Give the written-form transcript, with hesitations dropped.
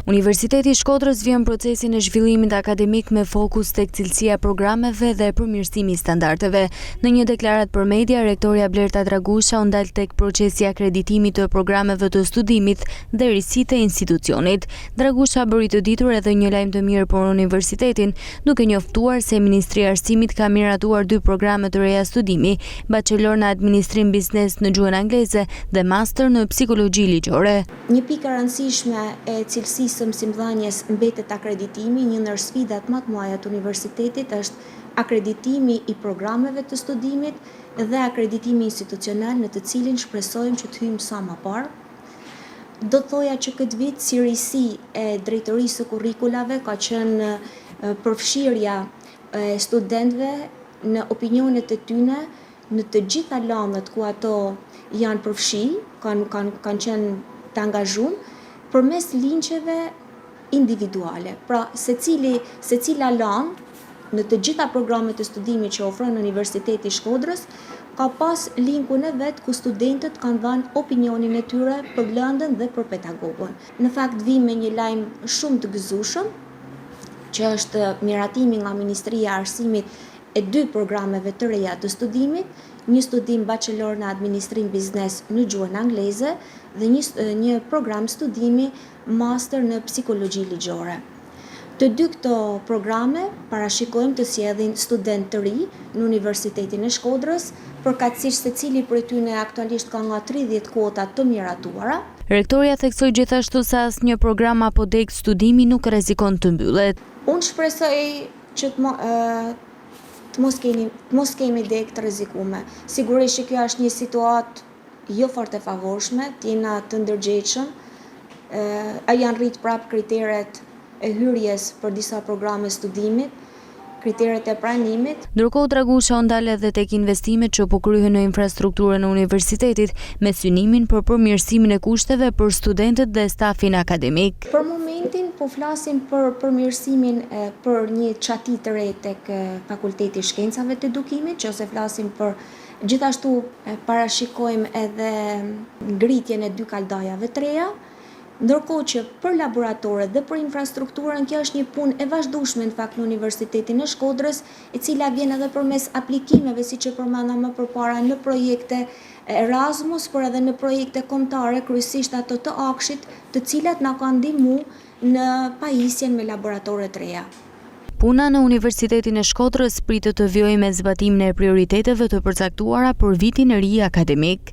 Universiteti i Shkodrës vjen procesin e zhvillimit akademik me fokus tek cilësia e programeve dhe përmirësimi i standardeve. Në një deklaratë për media, rektoria Blerta Dragusha u ndal tek procesi i akreditimit të programeve të studimit dhe risitë e institucionit. Dragusha bëri të ditur edhe një lajm të mirë për universitetin, duke njoftuar se Ministria e Arsimit ka miratuar 2 programe të reja studimi, bachelor në administrim biznes në gjuhën angleze dhe master në psikologji ligjore. Një pikë e rëndësishme e cilësisë së mësimdhënies mbetet akreditimi. Një ndër sfidat më të mëdha të universitetit është akreditimi i programeve të studimit dhe akreditimi institucional në të cilin shpresojmë që të hyjmë sa më parë. Do të thoja që këtë vit si risi e drejtorisë së kurrikulave ka qenë përfshirja e studentëve në opinionet e tyre në të gjitha landet ku ato janë përfshi, kanë qenë të angazhuar përmes linqeve individuale. Pra, secila lanë në të gjitha programet e studimit që ofron Universiteti i Shkodrës ka pas linkun e vet ku studentët kanë dhënë opinionin e tyre për lëndën dhe për pedagogun. Në fakt vim me një lajm shumë të gëzueshëm, që është miratimi nga Ministria e Arsimit e 2 programeve të reja të studimit, një studim bachelor në administrim biznes në gjuhën angleze dhe një program studimi master në psikologji ligjore. Të 2 këto programe parashikojmë të sjellin student të ri në Universitetin e Shkodrës, përkatësisht secili prej tyre aktualisht ka nga 30 kvota të miratuara. Rektoria theksoi gjithashtu se asnjë program apo deg studimi nuk rrezikon të mbyllet. Unë shpresoj që të mos kemi deg të rrezikume. Sigurisht që kjo është një situatë jo fort e favorshme, të jena të ndërgjegjshëm. Janë rrit prap kriteret e hyrjes për disa programe studimit, kriteret e pranimit. Ndërkohë Dragusha u ndal edhe tek investimet që po kryhen në infrastrukturën e universitetit me synimin për përmirësimin e kushteve për studentët dhe stafin akademik. Për momentin po flasim për përmirësimin për një çati të re tek Fakulteti i Shkencave të Edukimit, ose flasim për gjithashtu parashikojmë edhe ngritjen e 2 kaldajave të reja. Ndërkohë që për laboratorët dhe për infrastrukturën, kjo është një punë e vazhdueshme në fakt në Universitetin e Shkodrës, e cila vjen edhe përmes aplikimeve, siç e përmenda më përpara, në projekte Erasmus, por edhe në projekte kombëtare, kryesisht ato të Akshit, të cilat na kanë ndihmuar në pajisjen me laboratore të reja. Puna në Universitetin e Shkodrës pritet të vijojë me zbatimin e prioriteteve të përcaktuara për vitin e ri akademik.